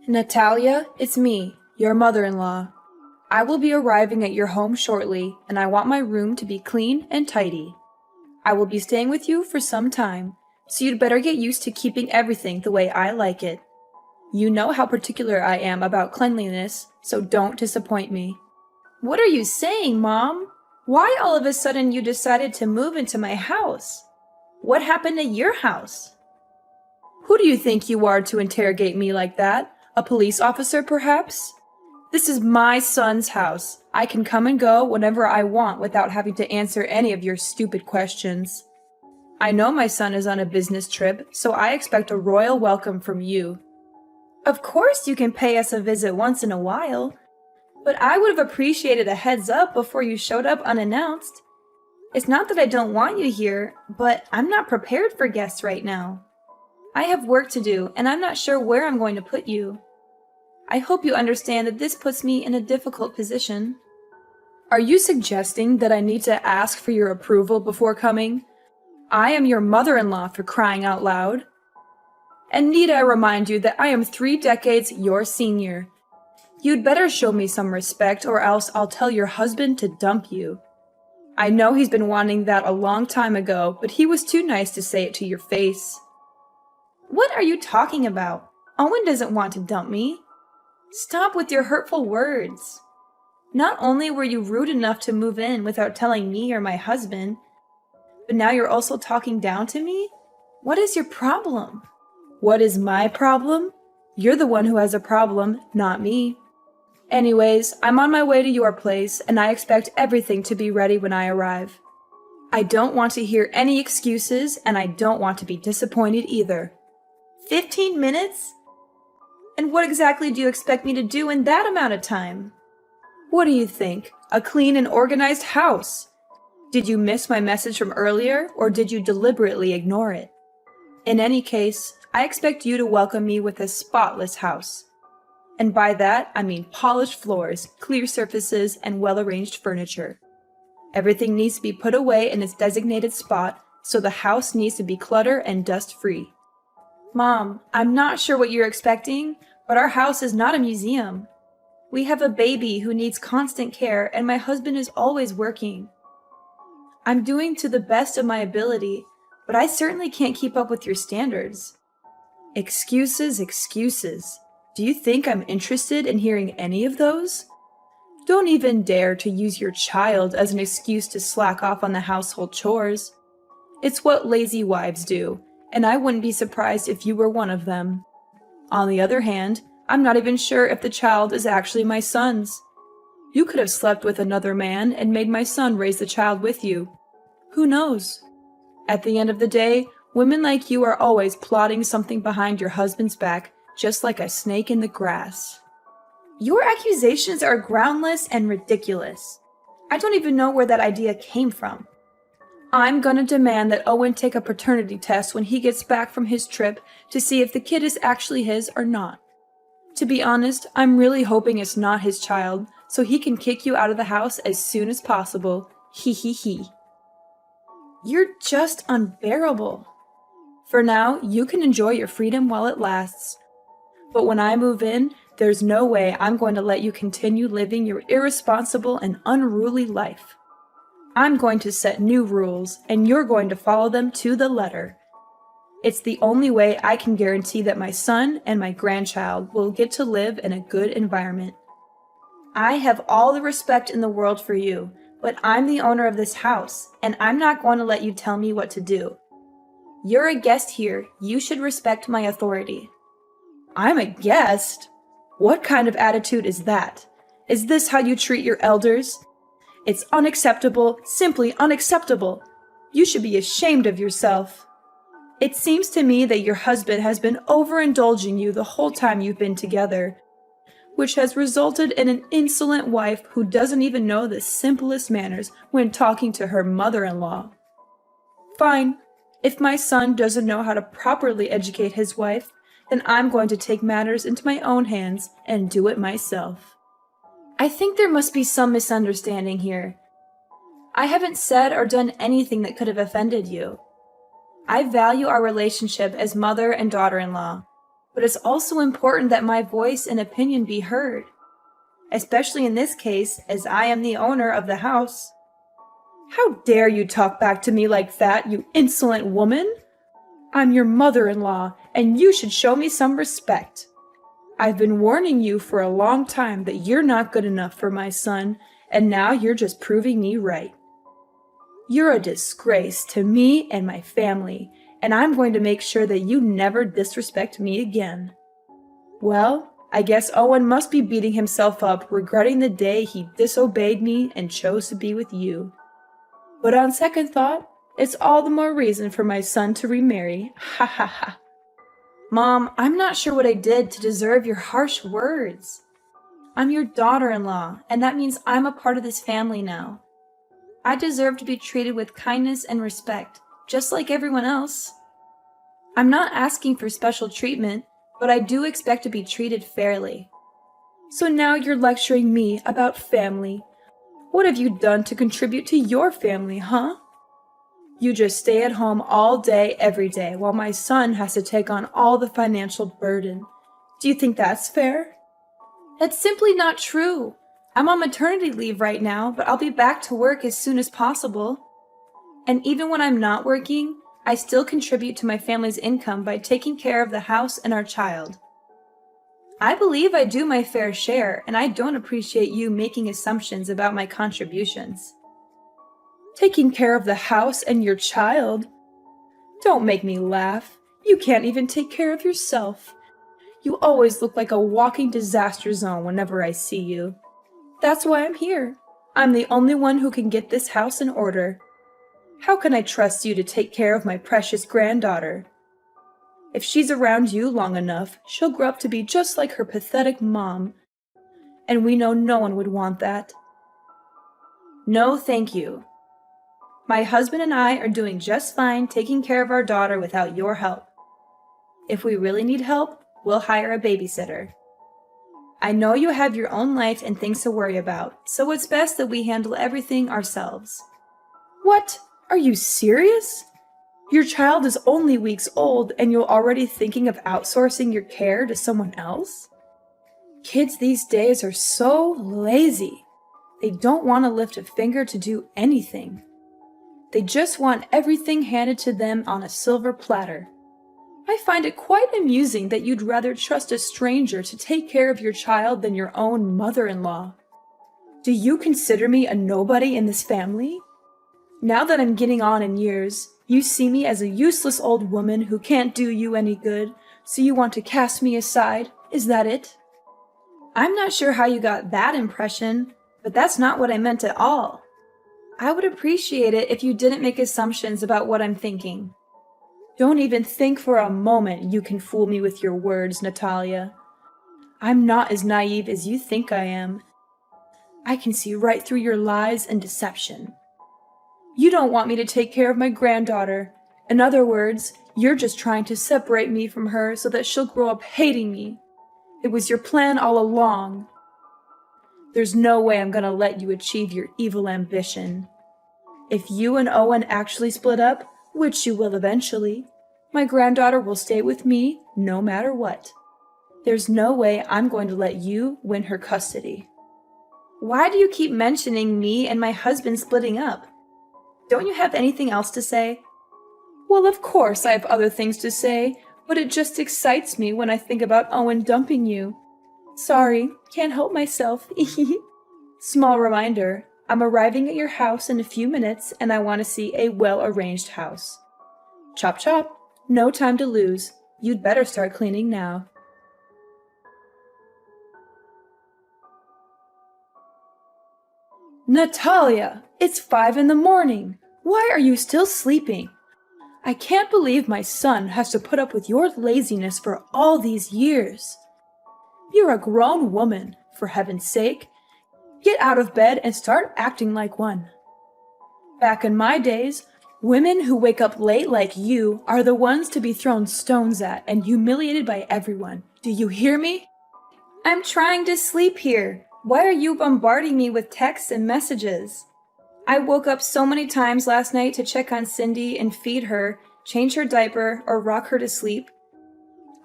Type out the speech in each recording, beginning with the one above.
Natalia, it's me, your mother-in-law. I will be arriving at your home shortly, and I want my room to be clean and tidy. I will be staying with you for some time, so you'd better get used to keeping everything the way I like it. You know how particular I am about cleanliness, so don't disappoint me. What are you saying, Mom? Why all of a sudden you decided to move into my house? What happened at your house? Who do you think you are to interrogate me like that? A police officer, perhaps? This is my son's house. I can come and go whenever I want without having to answer any of your stupid questions. I know my son is on a business trip, so I expect a royal welcome from you. Of course you can pay us a visit once in a while, but I would have appreciated a heads up before you showed up unannounced. It's not that I don't want you here, but I'm not prepared for guests right now. I have work to do, and I'm not sure where I'm going to put you. I hope you understand that this puts me in a difficult position. Are you suggesting that I need to ask for your approval before coming? I am your mother-in-law, for crying out loud. And need I remind you that I am 3 decades your senior. You'd better show me some respect, or else I'll tell your husband to dump you. I know he's been wanting that a long time ago, but he was too nice to say it to your face. What are you talking about? Owen doesn't want to dump me. Stop with your hurtful words. Not only were you rude enough to move in without telling me or my husband, but now you're also talking down to me? What is your problem? What is my problem? You're the one who has a problem, not me. Anyways, I'm on my way to your place, and I expect everything to be ready when I arrive. I don't want to hear any excuses, and I don't want to be disappointed either. 15 minutes? And what exactly do you expect me to do in that amount of time? What do you think? A clean and organized house? Did you miss my message from earlier, or did you deliberately ignore it? In any case, I expect you to welcome me with a spotless house. And by that, I mean polished floors, clear surfaces, and well-arranged furniture. Everything needs to be put away in its designated spot, so the house needs to be clutter and dust-free. Mom, I'm not sure what you're expecting, but our house is not a museum. We have a baby who needs constant care, and my husband is always working. I'm doing to the best of my ability, but I certainly can't keep up with your standards. Excuses, excuses. Do you think I'm interested in hearing any of those? Don't even dare to use your child as an excuse to slack off on the household chores. It's what lazy wives do, and I wouldn't be surprised if you were one of them. On the other hand, I'm not even sure if the child is actually my son's. You could have slept with another man and made my son raise the child with you. Who knows? At the end of the day, women like you are always plotting something behind your husband's back, just like a snake in the grass. Your accusations are groundless and ridiculous. I don't even know where that idea came from. I'm gonna demand that Owen take a paternity test when he gets back from his trip to see if the kid is actually his or not. To be honest, I'm really hoping it's not his child, so he can kick you out of the house as soon as possible. Hee hee hee. You're just unbearable. For now, you can enjoy your freedom while it lasts. But when I move in, there's no way I'm going to let you continue living your irresponsible and unruly life. I'm going to set new rules, and you're going to follow them to the letter. It's the only way I can guarantee that my son and my grandchild will get to live in a good environment. I have all the respect in the world for you, but I'm the owner of this house, and I'm not going to let you tell me what to do. You're a guest here. You should respect my authority. I'm a guest? What kind of attitude is that? Is this how you treat your elders? It's unacceptable, simply unacceptable. You should be ashamed of yourself. It seems to me that your husband has been overindulging you the whole time you've been together, which has resulted in an insolent wife who doesn't even know the simplest manners when talking to her mother-in-law. Fine. If my son doesn't know how to properly educate his wife, then I'm going to take matters into my own hands and do it myself. I think there must be some misunderstanding here. I haven't said or done anything that could have offended you. I value our relationship as mother and daughter-in-law. but it's also important that my voice and opinion be heard, especially in this case, as I am the owner of the house. How dare you talk back to me like that, you insolent woman? I'm your mother-in-law, and you should show me some respect. I've been warning you for a long time that you're not good enough for my son, and now you're just proving me right. You're a disgrace to me and my family, and I'm going to make sure that you never disrespect me again. Well, I guess Owen must be beating himself up, regretting the day he disobeyed me and chose to be with you. But on second thought, it's all the more reason for my son to remarry. Ha ha ha. Mom, I'm not sure what I did to deserve your harsh words. I'm your daughter-in-law, and that means I'm a part of this family now. I deserve to be treated with kindness and respect, just like everyone else. I'm not asking for special treatment, but I do expect to be treated fairly. So now you're lecturing me about family. What have you done to contribute to your family, huh? You just stay at home all day, every day, while my son has to take on all the financial burden. Do you think that's fair? That's simply not true. I'm on maternity leave right now, but I'll be back to work as soon as possible. And even when I'm not working, I still contribute to my family's income by taking care of the house and our child. I believe I do my fair share, and I don't appreciate you making assumptions about my contributions. Taking care of the house and your child? Don't make me laugh. You can't even take care of yourself. You always look like a walking disaster zone whenever I see you. That's why I'm here. I'm the only one who can get this house in order. How can I trust you to take care of my precious granddaughter? If she's around you long enough, she'll grow up to be just like her pathetic mom. And we know no one would want that. No, thank you. My husband and I are doing just fine taking care of our daughter without your help. If we really need help, we'll hire a babysitter. I know you have your own life and things to worry about, so it's best that we handle everything ourselves. What? Are you serious? Your child is only weeks old and you're already thinking of outsourcing your care to someone else? Kids these days are so lazy. They don't want to lift a finger to do anything. They just want everything handed to them on a silver platter. I find it quite amusing that you'd rather trust a stranger to take care of your child than your own mother-in-law. Do you consider me a nobody in this family? Now that I'm getting on in years, you see me as a useless old woman who can't do you any good, so you want to cast me aside. Is that it? I'm not sure how you got that impression, but that's not what I meant at all. I would appreciate it if you didn't make assumptions about what I'm thinking. Don't even think for a moment you can fool me with your words, Natalia. I'm not as naive as you think I am. I can see right through your lies and deception. You don't want me to take care of my granddaughter. In other words, you're just trying to separate me from her so that she'll grow up hating me. It was your plan all along. There's no way I'm gonna let you achieve your evil ambition. If you and Owen actually split up, which you will eventually, my granddaughter will stay with me no matter what. There's no way I'm going to let you win her custody. Why do you keep mentioning me and my husband splitting up? Don't you have anything else to say? Well, of course I have other things to say, but it just excites me when I think about Owen dumping you. Sorry, can't help myself. Small reminder, I'm arriving at your house in a few minutes and I want to see a well-arranged house. Chop chop, no time to lose. You'd better start cleaning now. Natalia, it's 5 a.m. Why are you still sleeping? I can't believe my son has to put up with your laziness for all these years. You're a grown woman, for heaven's sake. Get out of bed and start acting like one. Back in my days, women who wake up late like you are the ones to be thrown stones at and humiliated by everyone. Do you hear me? I'm trying to sleep here. Why are you bombarding me with texts and messages? I woke up so many times last night to check on Cindy and feed her, change her diaper, or rock her to sleep.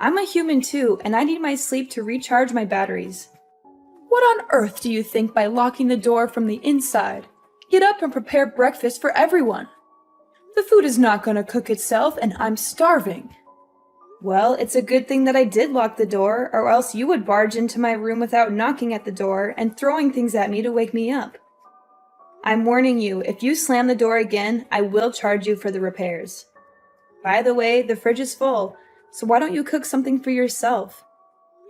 I'm a human too, and I need my sleep to recharge my batteries. What on earth do you think by locking the door from the inside? Get up and prepare breakfast for everyone. The food is not going to cook itself, and I'm starving. Well, it's a good thing that I did lock the door, or else you would barge into my room without knocking at the door and throwing things at me to wake me up. I'm warning you, if you slam the door again, I will charge you for the repairs. By the way, the fridge is full, so why don't you cook something for yourself?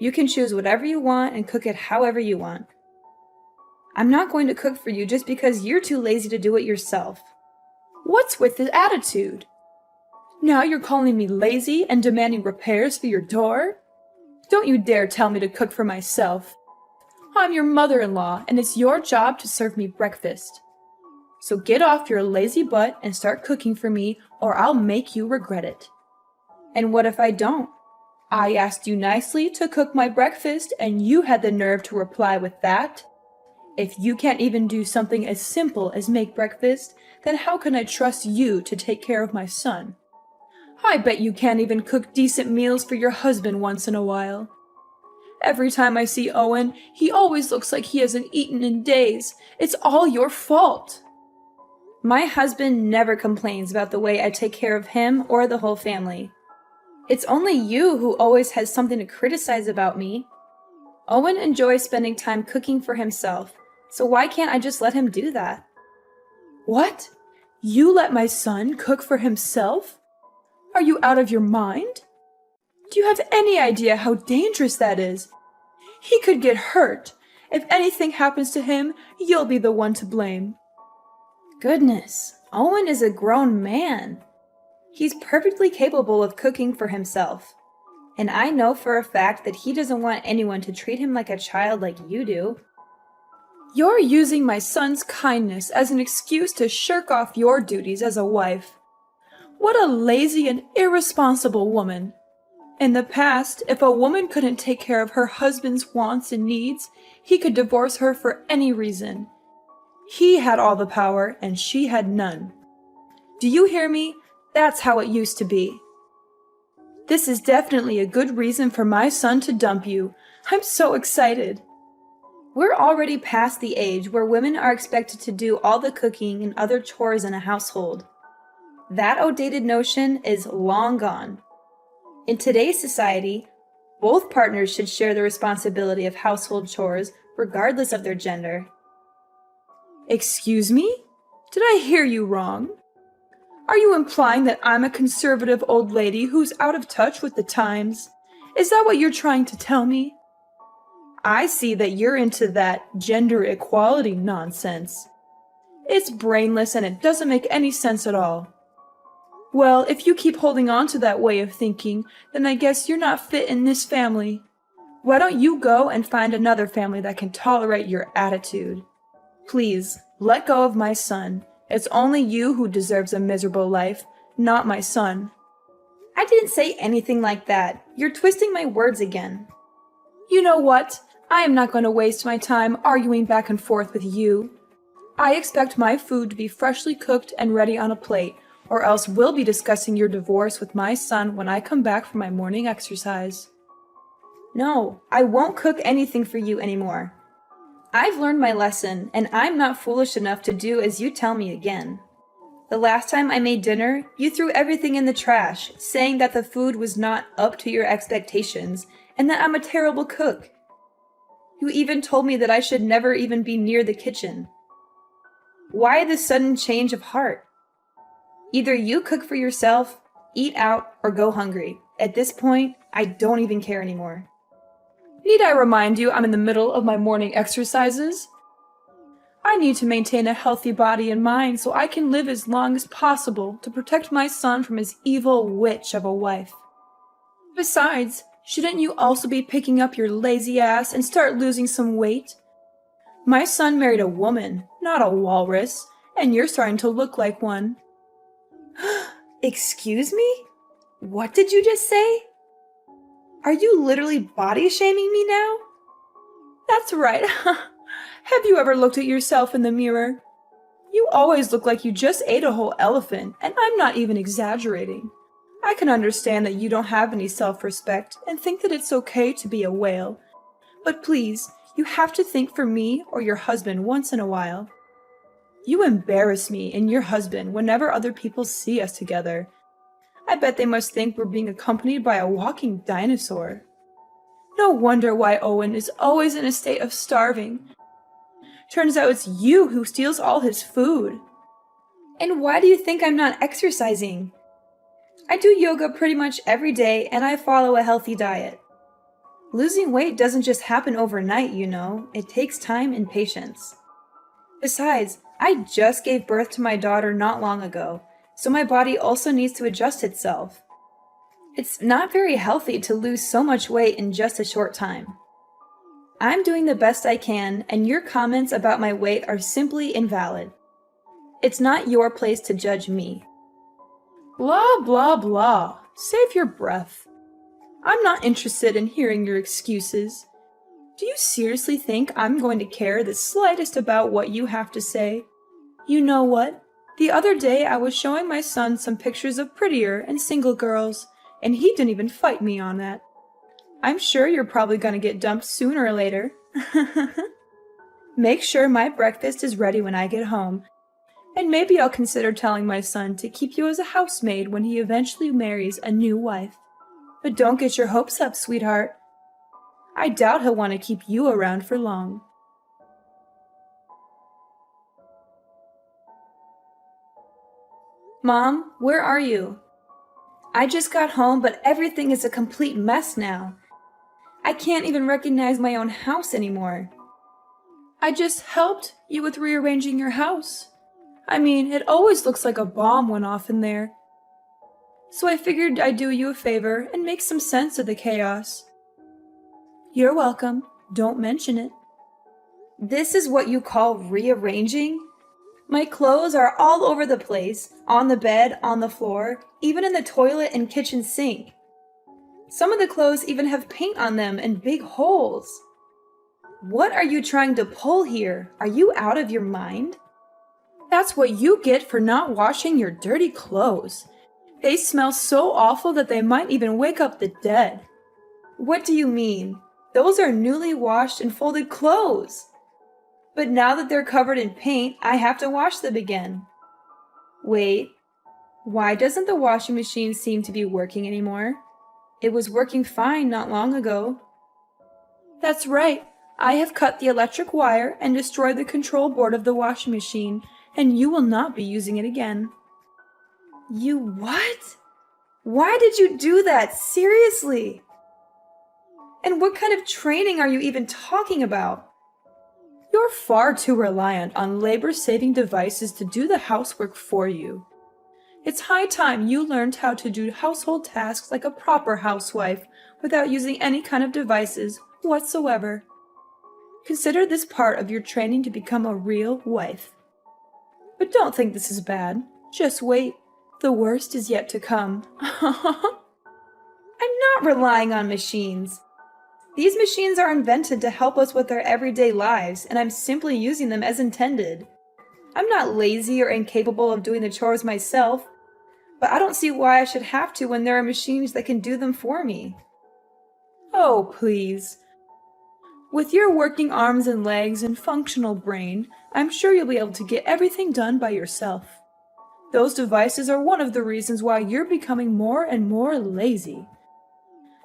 You can choose whatever you want and cook it however you want. I'm not going to cook for you just because you're too lazy to do it yourself. What's with this attitude? Now you're calling me lazy and demanding repairs for your door? Don't you dare tell me to cook for myself. I'm your mother-in-law, and it's your job to serve me breakfast. So get off your lazy butt and start cooking for me, or I'll make you regret it. And what if I don't? I asked you nicely to cook my breakfast, and you had the nerve to reply with that? If you can't even do something as simple as make breakfast, then how can I trust you to take care of my son? I bet you can't even cook decent meals for your husband once in a while. Every time I see Owen, he always looks like he hasn't eaten in days. It's all your fault. My husband never complains about the way I take care of him or the whole family. It's only you who always has something to criticize about me. Owen enjoys spending time cooking for himself, so why can't I just let him do that? What? You let my son cook for himself? Are you out of your mind? Do you have any idea how dangerous that is? He could get hurt. If anything happens to him, you'll be the one to blame. Goodness, Owen is a grown man. He's perfectly capable of cooking for himself. And I know for a fact that he doesn't want anyone to treat him like a child like you do. You're using my son's kindness as an excuse to shirk off your duties as a wife. What a lazy and irresponsible woman. In the past, if a woman couldn't take care of her husband's wants and needs, he could divorce her for any reason. He had all the power and she had none. Do you hear me? That's how it used to be. This is definitely a good reason for my son to dump you. I'm so excited. We're already past the age where women are expected to do all the cooking and other chores in a household. That outdated notion is long gone. In today's society, both partners should share the responsibility of household chores regardless of their gender. Excuse me? Did I hear you wrong? Are you implying that I'm a conservative old lady who's out of touch with the times? Is that what you're trying to tell me? I see that you're into that gender equality nonsense. It's brainless and it doesn't make any sense at all. Well, if you keep holding on to that way of thinking, then I guess you're not fit in this family. Why don't you go and find another family that can tolerate your attitude? Please, let go of my son. It's only you who deserves a miserable life, not my son. I didn't say anything like that. You're twisting my words again. You know what? I am not going to waste my time arguing back and forth with you. I expect my food to be freshly cooked and ready on a plate, or else we'll be discussing your divorce with my son when I come back from my morning exercise. No, I won't cook anything for you anymore. I've learned my lesson, and I'm not foolish enough to do as you tell me again. The last time I made dinner, you threw everything in the trash, saying that the food was not up to your expectations, and that I'm a terrible cook. You even told me that I should never even be near the kitchen. Why this sudden change of heart? Either you cook for yourself, eat out, or go hungry. At this point, I don't even care anymore. Need I remind you I'm in the middle of my morning exercises? I need to maintain a healthy body and mind so I can live as long as possible to protect my son from his evil witch of a wife. Besides, shouldn't you also be picking up your lazy ass and start losing some weight? My son married a woman, not a walrus, and you're starting to look like one. Excuse me? What did you just say? Are you literally body shaming me now? That's right. Have you ever looked at yourself in the mirror? You always look like you just ate a whole elephant, and I'm not even exaggerating. I can understand that you don't have any self-respect and think that it's okay to be a whale. But please, you have to think for me or your husband once in a while. You embarrass me and your husband whenever other people see us together. I bet they must think we're being accompanied by a walking dinosaur. No wonder why Owen is always in a state of starving. Turns out it's you who steals all his food. And why do you think I'm not exercising? I do yoga pretty much every day and I follow a healthy diet. Losing weight doesn't just happen overnight, you know. It takes time and patience. Besides, I just gave birth to my daughter not long ago, so my body also needs to adjust itself. It's not very healthy to lose so much weight in just a short time. I'm doing the best I can, and your comments about my weight are simply invalid. It's not your place to judge me. Blah, blah, blah. Save your breath. I'm not interested in hearing your excuses. Do you seriously think I'm going to care the slightest about what you have to say? You know what? The other day I was showing my son some pictures of prettier and single girls, and he didn't even fight me on that. I'm sure you're probably going to get dumped sooner or later. Make sure my breakfast is ready when I get home, and maybe I'll consider telling my son to keep you as a housemaid when he eventually marries a new wife. But don't get your hopes up, sweetheart. I doubt he'll want to keep you around for long. Mom, where are you? I just got home, but everything is a complete mess now. I can't even recognize my own house anymore. I just helped you with rearranging your house. I mean, it always looks like a bomb went off in there. So I figured I'd do you a favor and make some sense of the chaos. You're welcome. Don't mention it. This is what you call rearranging? My clothes are all over the place, on the bed, on the floor, even in the toilet and kitchen sink. Some of the clothes even have paint on them and big holes. What are you trying to pull here? Are you out of your mind? That's what you get for not washing your dirty clothes. They smell so awful that they might even wake up the dead. What do you mean? Those are newly washed and folded clothes. But now that they're covered in paint, I have to wash them again. Wait, why doesn't the washing machine seem to be working anymore? It was working fine not long ago. That's right. I have cut the electric wire and destroyed the control board of the washing machine, and you will not be using it again. You what? Why did you do that? Seriously? And what kind of training are you even talking about? You're far too reliant on labor-saving devices to do the housework for you. It's high time you learned how to do household tasks like a proper housewife without using any kind of devices whatsoever. Consider this part of your training to become a real wife. But don't think this is bad. Just wait. The worst is yet to come. I'm not relying on machines. These machines are invented to help us with our everyday lives, and I'm simply using them as intended. I'm not lazy or incapable of doing the chores myself, but I don't see why I should have to when there are machines that can do them for me. Oh, please. With your working arms and legs and functional brain, I'm sure you'll be able to get everything done by yourself. Those devices are one of the reasons why you're becoming more and more lazy.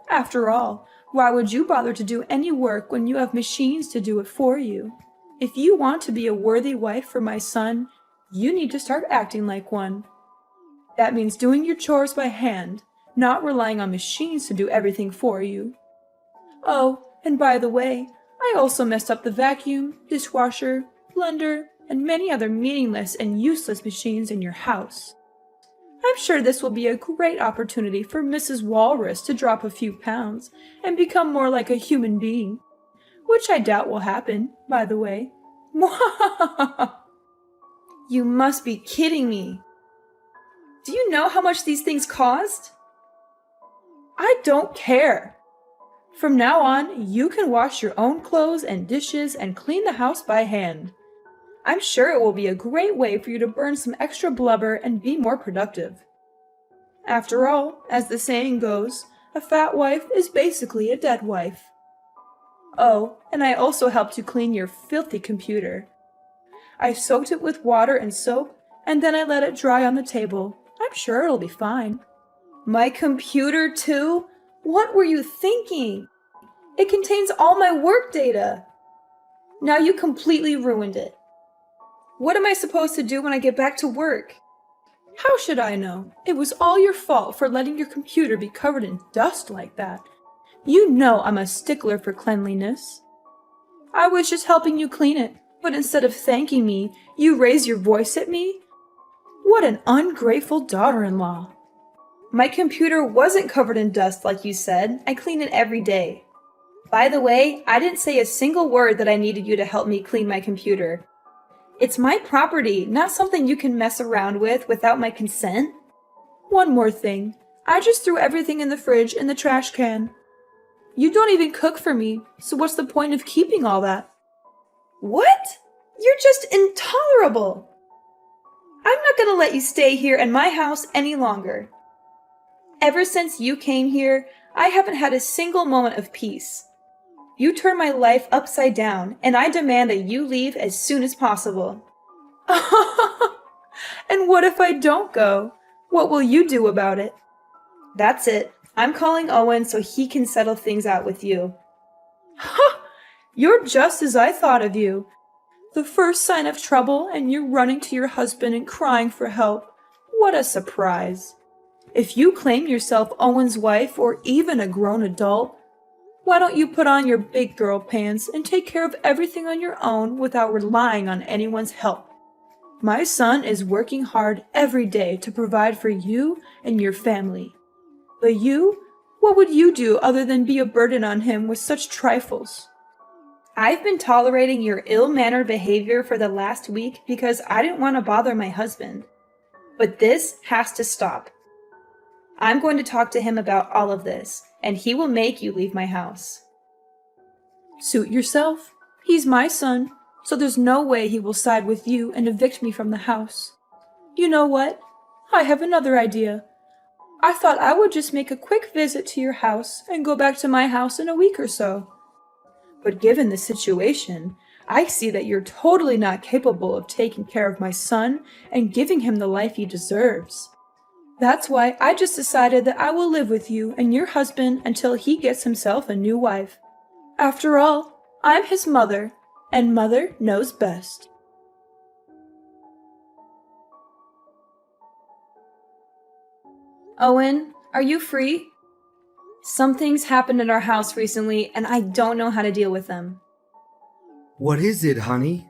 After all, why would you bother to do any work when you have machines to do it for you? If you want to be a worthy wife for my son, you need to start acting like one. That means doing your chores by hand, not relying on machines to do everything for you. Oh, and by the way, I also messed up the vacuum, dishwasher, blender, and many other meaningless and useless machines in your house. I'm sure this will be a great opportunity for Mrs. Walrus to drop a few pounds and become more like a human being, which I doubt will happen, by the way. You must be kidding me. Do you know how much these things cost? I don't care. From now on, you can wash your own clothes and dishes and clean the house by hand. I'm sure it will be a great way for you to burn some extra blubber and be more productive. After all, as the saying goes, a fat wife is basically a dead wife. Oh, and I also helped you clean your filthy computer. I soaked it with water and soap, and then I let it dry on the table. I'm sure it'll be fine. My computer, too? What were you thinking? It contains all my work data. Now you completely ruined it. What am I supposed to do when I get back to work? How should I know? It was all your fault for letting your computer be covered in dust like that. You know I'm a stickler for cleanliness. I was just helping you clean it, but instead of thanking me, you raise your voice at me? What an ungrateful daughter-in-law. My computer wasn't covered in dust like you said. I clean it every day. By the way, I didn't say a single word that I needed you to help me clean my computer. It's my property, not something you can mess around with without my consent. One more thing. I just threw everything in the fridge in the trash can. You don't even cook for me, so what's the point of keeping all that? What? You're just intolerable. I'm not gonna let you stay here in my house any longer. Ever since you came here, I haven't had a single moment of peace. You turned my life upside down, and I demand that you leave as soon as possible. And what if I don't go? What will you do about it? That's it. I'm calling Owen so he can settle things out with you. Ha! You're just as I thought of you. The first sign of trouble, and you're running to your husband and crying for help. What a surprise. If you claim yourself Owen's wife or even a grown adult, why don't you put on your big girl pants and take care of everything on your own without relying on anyone's help? My son is working hard every day to provide for you and your family. But you, what would you do other than be a burden on him with such trifles? I've been tolerating your ill-mannered behavior for the last week because I didn't want to bother my husband. But this has to stop. I'm going to talk to him about all of this, and he will make you leave my house. Suit yourself. He's my son, so there's no way he will side with you and evict me from the house. You know what? I have another idea. I thought I would just make a quick visit to your house and go back to my house in a week or so. But given the situation, I see that you're totally not capable of taking care of my son and giving him the life he deserves. That's why I just decided that I will live with you and your husband until he gets himself a new wife. After all, I'm his mother, and mother knows best. Owen, are you free? Some things happened in our house recently, and I don't know how to deal with them. What is it, honey?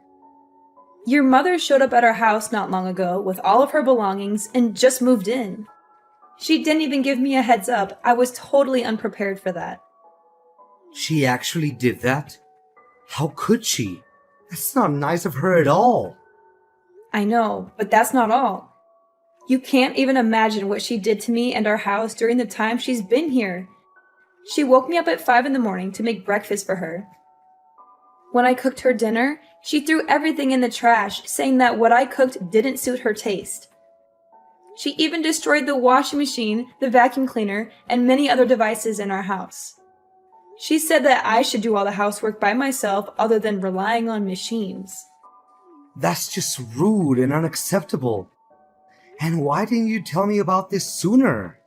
Your mother showed up at our house not long ago with all of her belongings and just moved in. She didn't even give me a heads up. I was totally unprepared for that. She actually did that? How could she? That's not nice of her at all. I know, but that's not all. You can't even imagine what she did to me and our house during the time she's been here. She woke me up at 5 in the morning to make breakfast for her. When I cooked her dinner, she threw everything in the trash, saying that what I cooked didn't suit her taste. She even destroyed the washing machine, the vacuum cleaner, and many other devices in our house. She said that I should do all the housework by myself other than relying on machines. That's just rude and unacceptable. And why didn't you tell me about this sooner?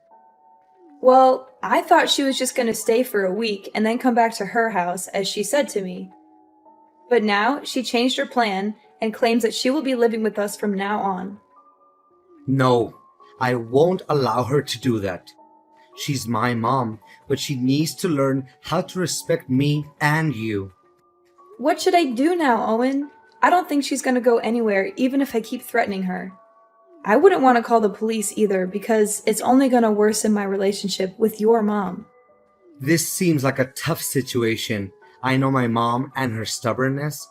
Well, I thought she was just going to stay for a week and then come back to her house, as she said to me. But now she changed her plan and claims that she will be living with us from now on. No, I won't allow her to do that. She's my mom, but she needs to learn how to respect me and you. What should I do now, Owen? I don't think she's going to go anywhere, even if I keep threatening her. I wouldn't want to call the police either, because it's only going to worsen my relationship with your mom. This seems like a tough situation. I know my mom and her stubbornness.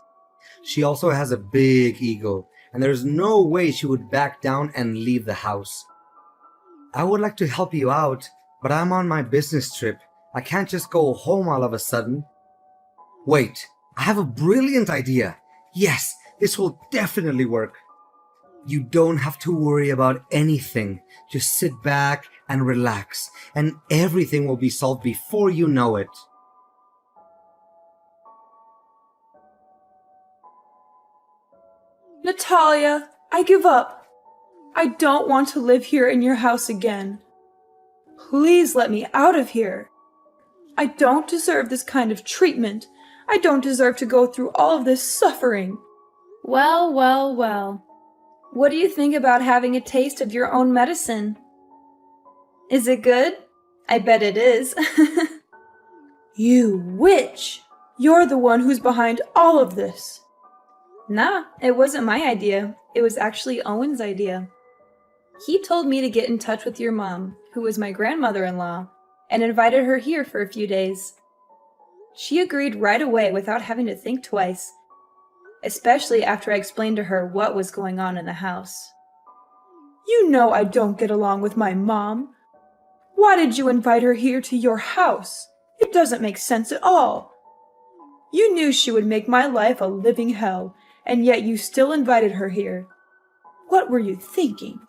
She also has a big ego, and there's no way she would back down and leave the house. I would like to help you out, but I'm on my business trip. I can't just go home all of a sudden. Wait, I have a brilliant idea. Yes, this will definitely work. You don't have to worry about anything. Just sit back and relax, and everything will be solved before you know it. Natalia, I give up. I don't want to live here in your house again. Please let me out of here. I don't deserve this kind of treatment. I don't deserve to go through all of this suffering. Well, well, well. What do you think about having a taste of your own medicine? Is it good? I bet it is. You witch! You're the one who's behind all of this. Nah, it wasn't my idea. It was actually Owen's idea. He told me to get in touch with your mom, who was my grandmother-in-law, and invited her here for a few days. She agreed right away without having to think twice, especially after I explained to her what was going on in the house. You know I don't get along with my mom. Why did you invite her here to your house? It doesn't make sense at all. You knew she would make my life a living hell, and yet you still invited her here. What were you thinking?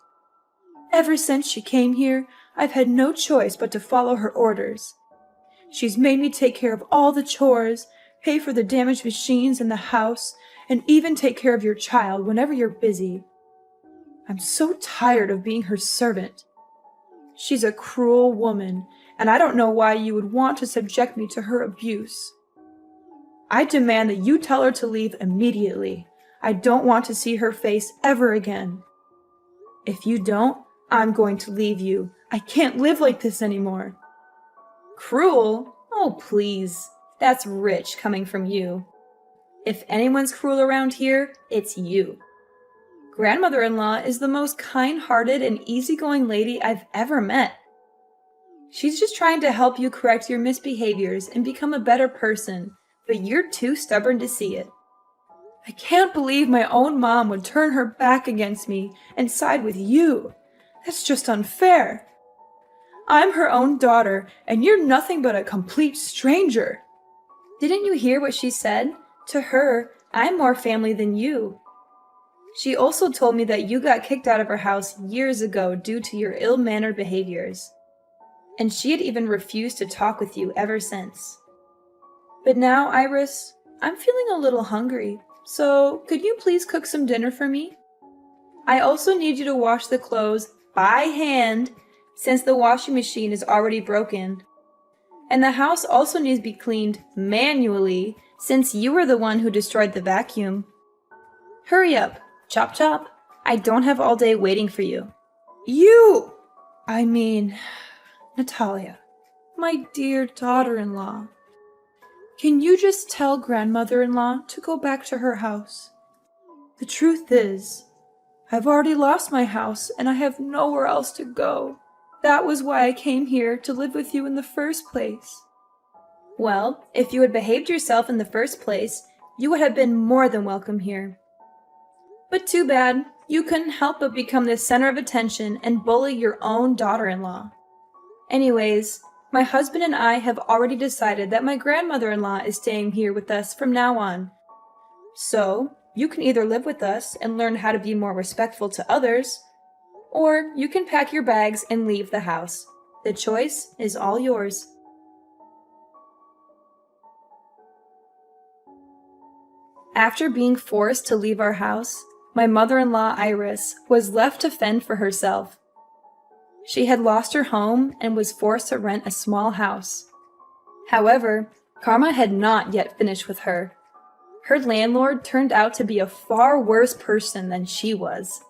Ever since she came here, I've had no choice but to follow her orders. She's made me take care of all the chores, pay for the damaged machines in the house, and even take care of your child whenever you're busy. I'm so tired of being her servant. She's a cruel woman, and I don't know why you would want to subject me to her abuse. I demand that you tell her to leave immediately. I don't want to see her face ever again. If you don't, I'm going to leave you. I can't live like this anymore. Cruel? Oh, please. That's rich coming from you. If anyone's cruel around here, it's you. Grandmother-in-law is the most kind-hearted and easygoing lady I've ever met. She's just trying to help you correct your misbehaviors and become a better person, but you're too stubborn to see it. I can't believe my own mom would turn her back against me and side with you. That's just unfair. I'm her own daughter, and you're nothing but a complete stranger. Didn't you hear what she said? To her, I'm more family than you. She also told me that you got kicked out of her house years ago due to your ill-mannered behaviors. And she had even refused to talk with you ever since. But now, Iris, I'm feeling a little hungry, so could you please cook some dinner for me? I also need you to wash the clothes by hand, since the washing machine is already broken. And the house also needs to be cleaned manually, since you were the one who destroyed the vacuum. Hurry up, chop chop. I don't have all day waiting for you. Natalia, my dear daughter-in-law. Can you just tell grandmother-in-law to go back to her house? The truth is, I've already lost my house and I have nowhere else to go. That was why I came here to live with you in the first place. Well, if you had behaved yourself in the first place, you would have been more than welcome here. But too bad, you couldn't help but become the center of attention and bully your own daughter-in-law. Anyways, my husband and I have already decided that my grandmother-in-law is staying here with us from now on. So, you can either live with us and learn how to be more respectful to others, or you can pack your bags and leave the house. The choice is all yours. After being forced to leave our house, my mother-in-law Iris was left to fend for herself. She had lost her home and was forced to rent a small house. However, karma had not yet finished with her. Her landlord turned out to be a far worse person than she was.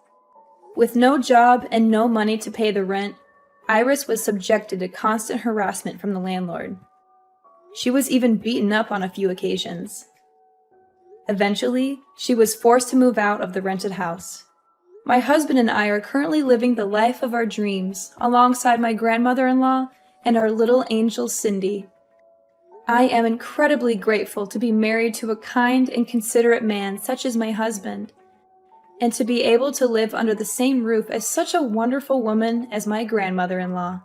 With no job and no money to pay the rent, Iris was subjected to constant harassment from the landlord. She was even beaten up on a few occasions. Eventually, she was forced to move out of the rented house. My husband and I are currently living the life of our dreams alongside my grandmother-in-law and our little angel Cindy. I am incredibly grateful to be married to a kind and considerate man such as my husband, and to be able to live under the same roof as such a wonderful woman as my grandmother-in-law.